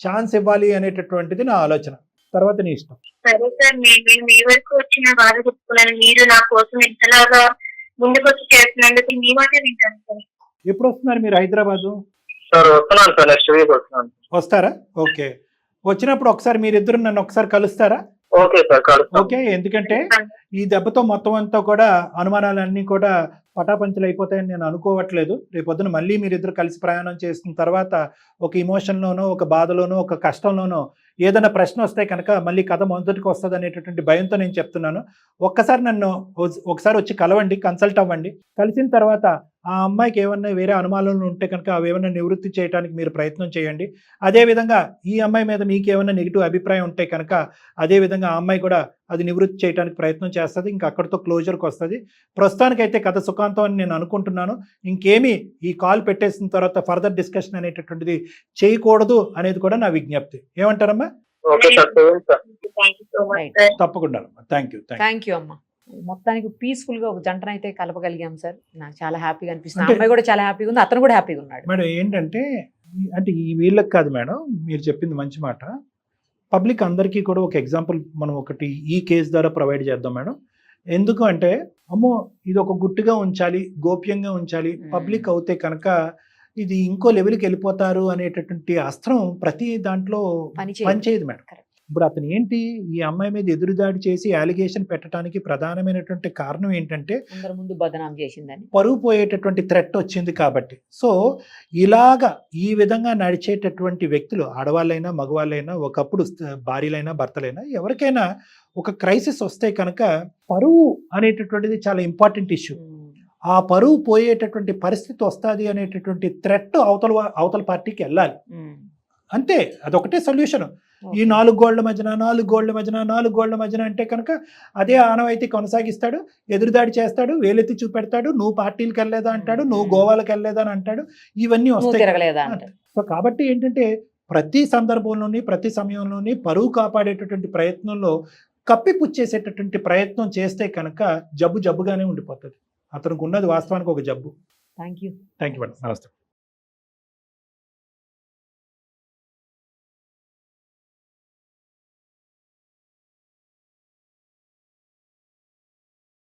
ఛాన్స్ ఇవ్వాలి అనేటటువంటిది నా ఆలోచన. తర్వాత నీ ఇష్టం. సరే సార్, నేను మీ వరకు వచ్చిన బాధ చెప్పుకున్నాను. మీరు నా కోసం ఇంతలాగా ముందుకు వచ్చి చేస్తున్నందుకు మీ మాట వింటాను సార్. ఎప్పుడు వస్తున్నారు మీరు హైదరాబాదు? సార్ వస్తున్నాను సార్, నెక్స్ట్ వీక్ వస్తున్నాను. వస్తారా? ఓకే, వచ్చినప్పుడు ఒకసారి మీరిద్దరు నన్ను ఒకసారి కలుస్తారా? Okay sir, okay. ఎందుకంటే ఈ దెబ్బతో మొత్తం అంతా కూడా అనుమానాలన్నీ కూడా పటాపంచలు అయిపోతాయని నేను అనుకోవట్లేదు. రేపొద్దున మళ్ళీ మీరిద్దరు కలిసి ప్రయాణం చేసిన తర్వాత ఒక ఇమోషన్లోనో, ఒక బాధలోనో, ఒక కష్టంలోనో ఏదైనా ప్రశ్న వస్తే కనుక మళ్ళీ కథ మొదటికి వస్తుంది అనేటటువంటి భయంతో నేను చెప్తున్నాను. ఒక్కసారి నన్ను ఒకసారి వచ్చి కలవండి, కన్సల్ట్ అవ్వండి. కలిసిన తర్వాత ఆ అమ్మాయికి ఏమన్నా వేరే అనుమానాలు ఉంటే కనుక అవి ఏమైనా నివృత్తి చేయడానికి మీరు ప్రయత్నం చేయండి. అదేవిధంగా ఈ అమ్మాయి మీద మీకు ఏమైనా నెగిటివ్ అభిప్రాయం ఉంటే కనుక అదేవిధంగా ఆ అమ్మాయి కూడా అది నివృత్తి చేయడానికి ప్రయత్నం చేస్తుంది. ఇంకా అక్కడితో క్లోజర్కి వస్తుంది. ప్రస్తుతానికైతే కథ సుఖాంతం అని నేను అనుకుంటున్నాను. ఇంకేమీ ఈ కాల్ పెట్టేసిన తర్వాత ఫర్దర్ డిస్కషన్ అనేటటువంటిది చేయకూడదు అనేది కూడా నా విజ్ఞప్తి. ఏమంటారమ్మా? Okay sir, thank you so much sir. తప్పకుండా. థ్యాంక్ యూ అమ్మా. మొత్తానికి పీస్ఫుల్ గా ఒక జంటనైతే కలపగలిగాం సార్. నాకు చాలా హ్యాపీగా అనిపిస్తుంది. అమ్మాయి కూడా చాలా హ్యాపీగా ఉంది, అతను కూడా హ్యాపీగా ఉన్నాడు. మేడం ఏంటంటే, అంటే ఈ వీళ్ళకి కాదు మేడం, మీరు చెప్పింది మంచి మాట. పబ్లిక్ అందరికీ కూడా ఒక ఎగ్జాంపుల్ మనం ఒకటి ఈ కేసు ద్వారా ప్రొవైడ్ చేద్దాం మేడం. ఎందుకు అంటే, అమ్మో ఇది ఒక గుట్టుగా ఉంచాలి, గోప్యంగా ఉంచాలి, పబ్లిక్ అవుతే కనుక ఇది ఇంకో లెవెల్కి వెళ్ళిపోతారు అనేటటువంటి అస్త్రం ప్రతి దాంట్లో పనిచేయదు మేడం. ఇప్పుడు అతను ఏంటి, ఈ అమ్మాయి మీద ఎదురుదాడి చేసి అలిగేషన్ పెట్టడానికి ప్రధానమైనటువంటి కారణం ఏంటంటే అందరి ముందు బదనాం చేసిందని, పరువు పోయేటటువంటి థ్రెట్ వచ్చింది కాబట్టి. సో ఇలాగా ఈ విధంగా నడిచేటటువంటి వ్యక్తులు, ఆడవాళ్ళైనా మగవాళ్ళైనా, ఒకప్పుడు భార్యలైనా భర్తలైనా, ఎవరికైనా ఒక క్రైసిస్ వస్తే కనుక పరువు అనేటటువంటిది చాలా ఇంపార్టెంట్ ఇష్యూ. ఆ పరువు పోయేటటువంటి పరిస్థితి వస్తుంది అనేటటువంటి థ్రెట్ అవతల పార్టీకి వెళ్ళాలి. అంతే, అదొకటే సొల్యూషన్. ఈ 4 గోళ్ల మధ్యన అంటే కనుక అదే ఆనవాయితీ కొనసాగిస్తాడు, ఎదురుదాడి చేస్తాడు, వేలెత్తి చూపెడతాడు, నువ్వు పార్టీలకు వెళ్ళలేదా అంటాడు, నువ్వు గోవాలకు వెళ్ళలేదా అని అంటాడు, ఇవన్నీ వస్తాయి. సో కాబట్టి ఏంటంటే ప్రతి సందర్భంలోని, ప్రతి సమయంలోని పరువు కాపాడేటటువంటి ప్రయత్నంలో కప్పిపుచ్చేసేటటువంటి ప్రయత్నం చేస్తే కనుక జబ్బుగానే ఉండిపోతుంది. అతనికి ఉన్నది వాస్తవానికి ఒక జబ్బు. Thank you madam. నమస్తే.